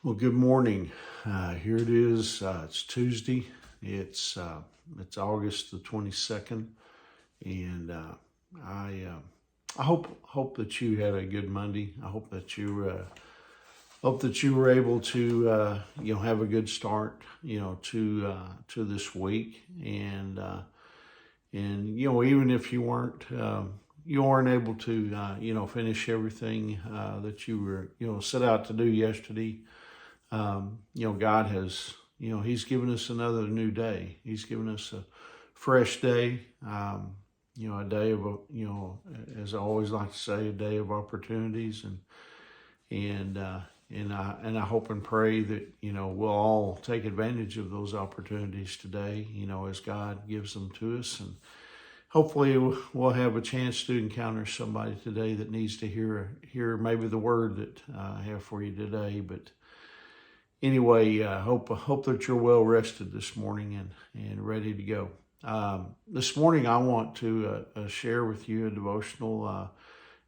Well, good morning. Here it is. It's Tuesday. It's August the 22nd, and I hope that you had a good Monday. I hope that you were able to have a good start to this week, and even if you weren't able to finish everything that you were set out to do yesterday. God has, He's given us another new day. He's given us a fresh day, a day of, as I always like to say, a day of opportunities. And I hope and pray that, we'll all take advantage of those opportunities today, as God gives them to us. And hopefully we'll have a chance to encounter somebody today that needs to hear maybe the word that I have for you today. But anyway, hope that you're well rested this morning and ready to go. This morning, I want to share with you a devotional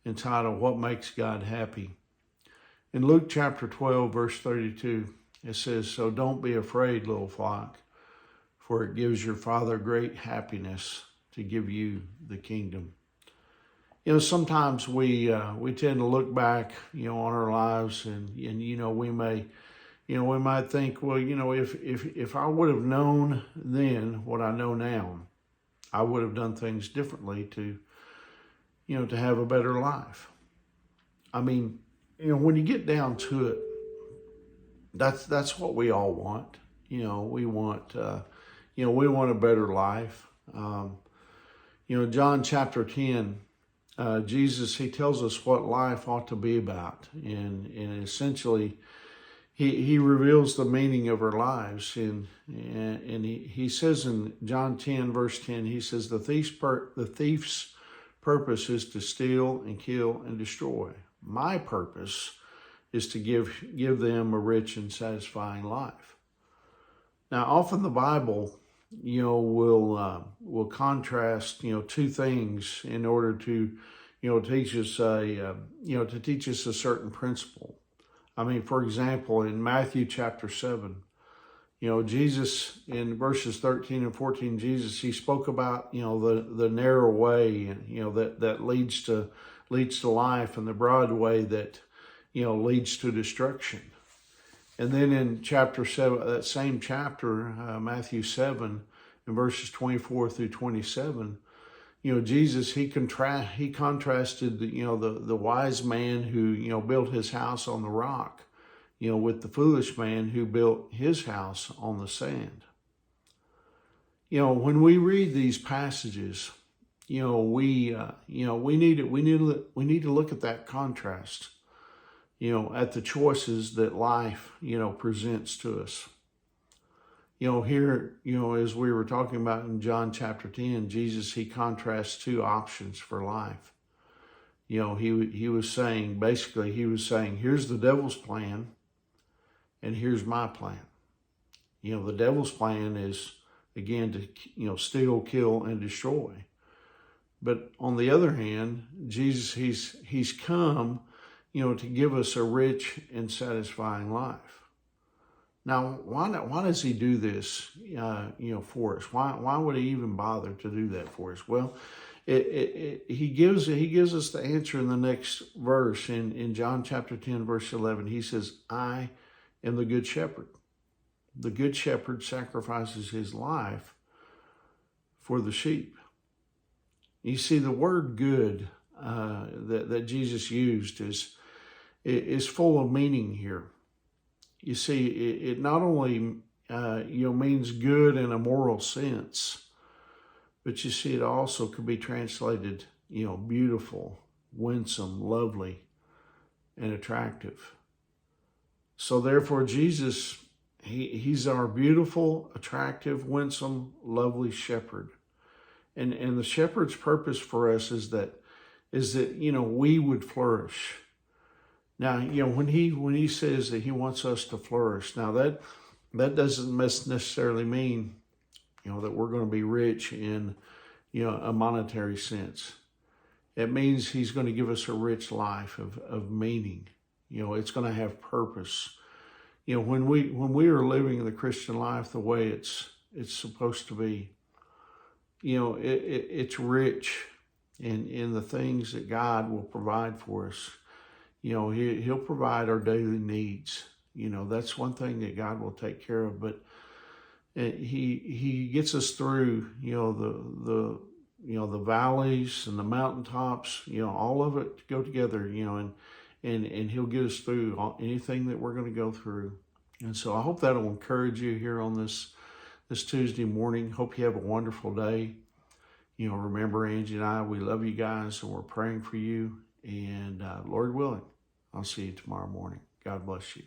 entitled "What Makes God Happy." In Luke chapter 12, verse 32, it says, "So don't be afraid, little flock, for it gives your Father great happiness to give you the kingdom." Sometimes we tend to look back, on our lives, and we might think, well, if I would have known then what I know now, I would have done things differently to have a better life. I mean, when you get down to it, that's what we all want. We want, we want a better life. John chapter 10, Jesus, he tells us what life ought to be about. And essentially, He reveals the meaning of our lives. And he says in John 10, verse 10, he says, the thief's purpose is to steal and kill and destroy. My purpose is to give them a rich and satisfying life. Now, often the Bible, will contrast, two things in order to, teach us a certain principle. I mean, for example, in Matthew chapter 7, Jesus in verses 13 and 14, Jesus, he spoke about, the narrow way, that leads to life, and the broad way that, leads to destruction. And then in chapter 7, that same chapter, Matthew 7, in verses 24 through 27, Jesus, he contrasted the wise man who, built his house on the rock, with the foolish man who built his house on the sand. When we read these passages, we need to look at that contrast, at the choices that life, presents to us. Here, as we were talking about in John chapter 10, Jesus, he contrasts two options for life. He was saying, here's the devil's plan, and here's my plan. The devil's plan is, again, to, steal, kill, and destroy. But on the other hand, Jesus, he's come, to give us a rich and satisfying life. Now, why does he do this, for us? Why would he even bother to do that for us? Well, he gives us the answer in the next verse in John chapter 10, verse 11. He says, "I am the good shepherd." The good shepherd sacrifices his life for the sheep. You see, the word "good" that Jesus used is full of meaning here. You see, it not only means good in a moral sense, but you see, it also could be translated, beautiful, winsome, lovely, and attractive. So therefore, Jesus, he's our beautiful, attractive, winsome, lovely shepherd. And the shepherd's purpose for us is that we would flourish. Now, when he says that he wants us to flourish, now that doesn't necessarily mean, that we're going to be rich in, a monetary sense. It means he's going to give us a rich life of meaning. It's going to have purpose. when we are living the Christian life the way it's supposed to be, it's rich in the things that God will provide for us. He'll provide our daily needs. That's one thing that God will take care of. But he gets us through, the valleys and the mountaintops, all of it go together, and he'll get us through anything that we're going to go through. And so I hope that'll encourage you here on this Tuesday morning. Hope you have a wonderful day. Remember, Angie and I, we love you guys, and we're praying for you. And Lord willing, I'll see you tomorrow morning. God bless you.